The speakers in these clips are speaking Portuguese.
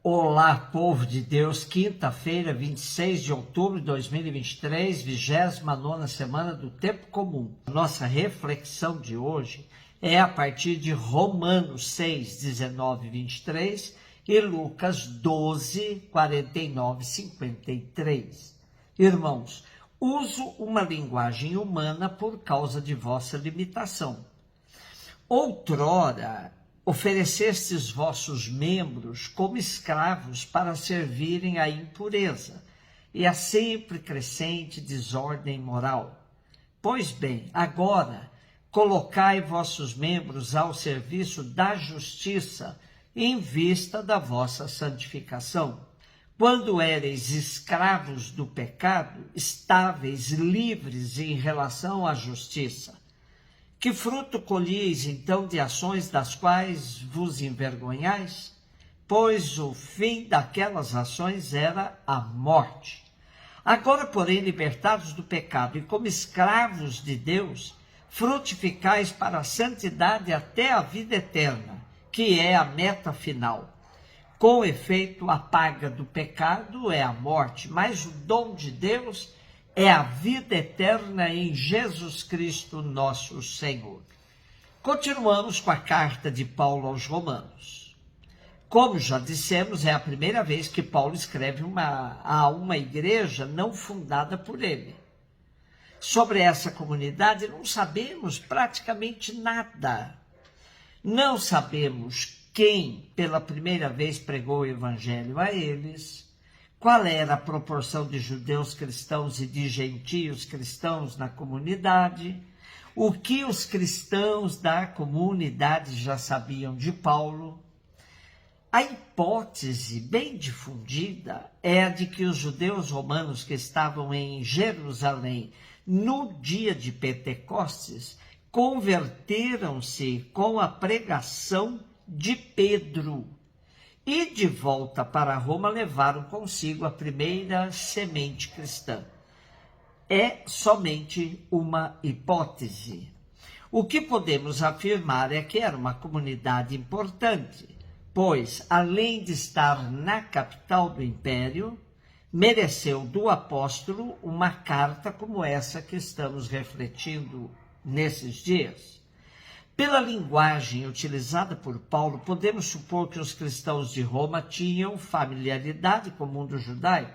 Olá, povo de Deus, quinta-feira, 26 de outubro de 2023, 29ª semana do Tempo Comum. Nossa reflexão de hoje é a partir de Romanos 6, 19 e 23 e Lucas 12, 49 e 53. Irmãos, uso uma linguagem humana por causa de vossa limitação. Outrora, oferecestes vossos membros como escravos para servirem à impureza e à sempre crescente desordem moral. Pois bem, agora, colocai vossos membros ao serviço da justiça em vista da vossa santificação. Quando éreis escravos do pecado, estáveis livres em relação à justiça. Que fruto colhieis então de ações das quais vos envergonhais? Pois o fim daquelas ações era a morte. Agora, porém, libertados do pecado e como escravos de Deus, frutificais para a santidade até a vida eterna, que é a meta final. Com efeito, a paga do pecado é a morte, mas o dom de Deus é a vida eterna em Jesus Cristo, nosso Senhor. Continuamos com a carta de Paulo aos Romanos. Como já dissemos, é a primeira vez que Paulo escreve a uma igreja não fundada por ele. Sobre essa comunidade não sabemos praticamente nada. Não sabemos quem pela primeira vez pregou o evangelho a eles, qual era a proporção de judeus cristãos e de gentios cristãos na comunidade, o que os cristãos da comunidade já sabiam de Paulo. A hipótese bem difundida é a de que os judeus romanos que estavam em Jerusalém no dia de Pentecostes converteram-se com a pregação de Pedro. E de volta para Roma levaram consigo a primeira semente cristã. É somente uma hipótese. O que podemos afirmar é que era uma comunidade importante, pois, além de estar na capital do império, mereceu do apóstolo uma carta como essa que estamos refletindo nesses dias. Pela linguagem utilizada por Paulo, podemos supor que os cristãos de Roma tinham familiaridade com o mundo judaico,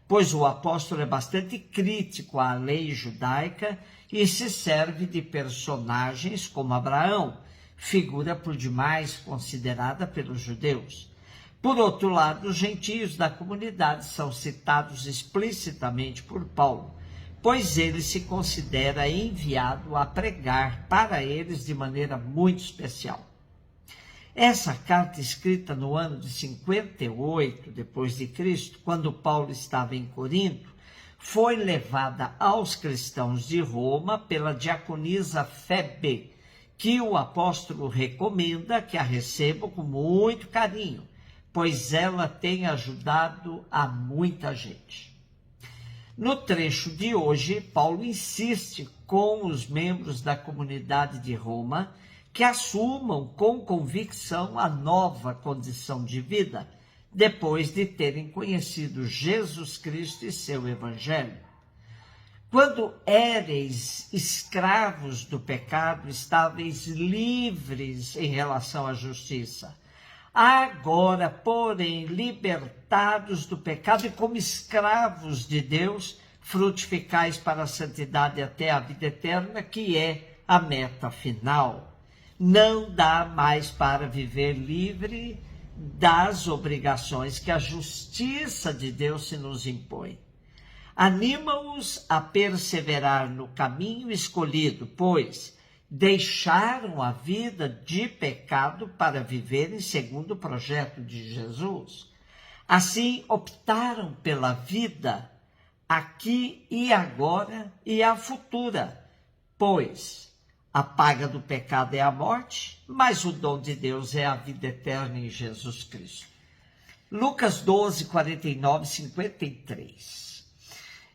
pois o apóstolo é bastante crítico à lei judaica e se serve de personagens como Abraão, figura por demais considerada pelos judeus. Por outro lado, os gentios da comunidade são citados explicitamente por Paulo, pois ele se considera enviado a pregar para eles de maneira muito especial. Essa carta, escrita no ano de 58 depois de Cristo, quando Paulo estava em Corinto, foi levada aos cristãos de Roma pela diaconisa Febe, que o apóstolo recomenda que a recebam com muito carinho, pois ela tem ajudado a muita gente. No trecho de hoje, Paulo insiste com os membros da comunidade de Roma que assumam com convicção a nova condição de vida, depois de terem conhecido Jesus Cristo e seu Evangelho. Quando éreis escravos do pecado, estáveis livres em relação à justiça. Agora, porém, libertados do pecado e como escravos de Deus, frutificais para a santidade até a vida eterna, que é a meta final. Não dá mais para viver livre das obrigações que a justiça de Deus se nos impõe. Anima-os a perseverar no caminho escolhido, pois deixaram a vida de pecado para viverem segundo o projeto de Jesus. Assim, optaram pela vida aqui e agora e a futura, pois a paga do pecado é a morte, mas o dom de Deus é a vida eterna em Jesus Cristo. Lucas 12, 49 e 53.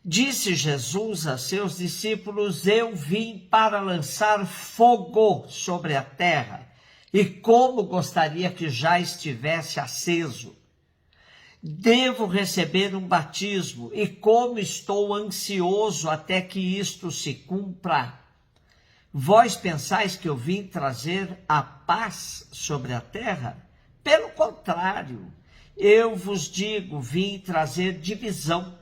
Disse Jesus a seus discípulos: eu vim para lançar fogo sobre a terra, e como gostaria que já estivesse aceso. Devo receber um batismo, e como estou ansioso até que isto se cumpra. Vós pensais que eu vim trazer a paz sobre a terra? Pelo contrário, eu vos digo, vim trazer divisão,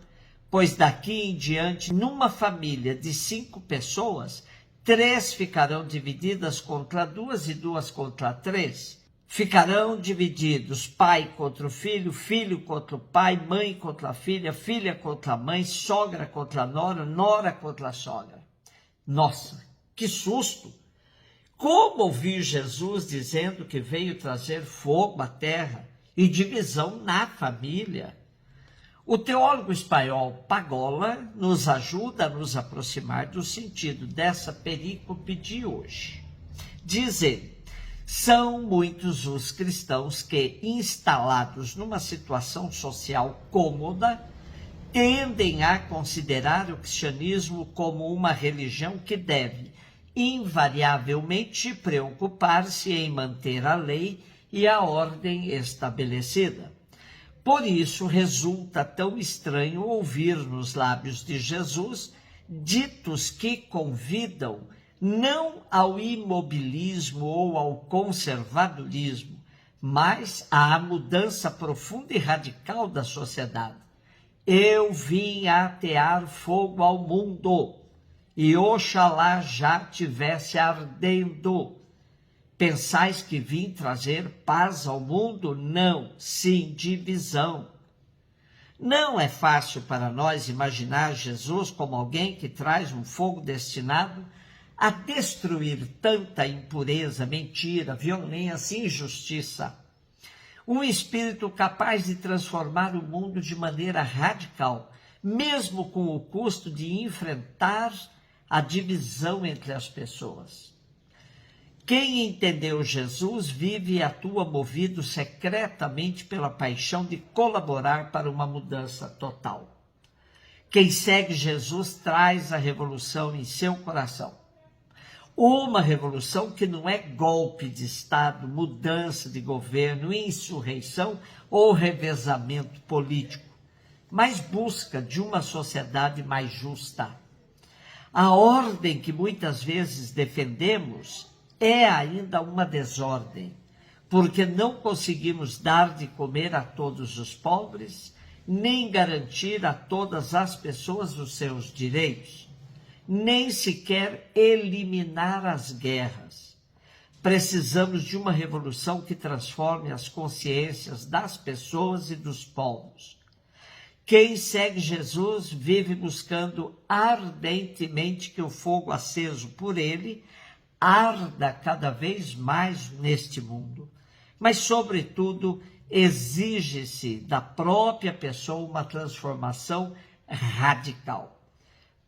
pois daqui em diante, numa família de 5 pessoas, 3 ficarão divididas contra 2 e 2 contra 3. Ficarão divididos pai contra o filho, filho contra o pai, mãe contra a filha, filha contra a mãe, sogra contra a nora, nora contra a sogra. Nossa, que susto! Como ouvir Jesus dizendo que veio trazer fogo à terra e divisão na família? O teólogo espanhol Pagola nos ajuda a nos aproximar do sentido dessa perícope de hoje. Diz ele: são muitos os cristãos que, instalados numa situação social cômoda, tendem a considerar o cristianismo como uma religião que deve invariavelmente preocupar-se em manter a lei e a ordem estabelecida. Por isso resulta tão estranho ouvir nos lábios de Jesus ditos que convidam não ao imobilismo ou ao conservadorismo, mas à mudança profunda e radical da sociedade. Eu vim atear fogo ao mundo, e oxalá já tivesse ardendo. Pensais que vim trazer paz ao mundo? Não, sim, divisão. Não é fácil para nós imaginar Jesus como alguém que traz um fogo destinado a destruir tanta impureza, mentira, violência e injustiça. Um espírito capaz de transformar o mundo de maneira radical, mesmo com o custo de enfrentar a divisão entre as pessoas. Quem entendeu Jesus vive e atua movido secretamente pela paixão de colaborar para uma mudança total. Quem segue Jesus traz a revolução em seu coração. Uma revolução que não é golpe de Estado, mudança de governo, insurreição ou revezamento político, mas busca de uma sociedade mais justa. A ordem que muitas vezes defendemos é ainda uma desordem, porque não conseguimos dar de comer a todos os pobres, nem garantir a todas as pessoas os seus direitos, nem sequer eliminar as guerras. Precisamos de uma revolução que transforme as consciências das pessoas e dos povos. Quem segue Jesus vive buscando ardentemente que o fogo aceso por ele arda cada vez mais neste mundo, mas, sobretudo, exige-se da própria pessoa uma transformação radical.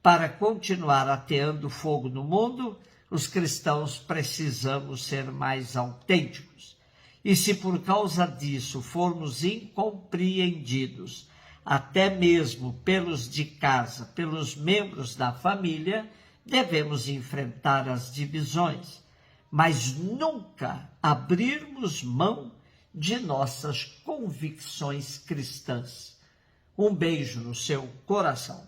Para continuar ateando fogo no mundo, os cristãos precisamos ser mais autênticos. E se por causa disso formos incompreendidos, até mesmo pelos de casa, pelos membros da família, devemos enfrentar as divisões, mas nunca abrirmos mão de nossas convicções cristãs. Um beijo no seu coração.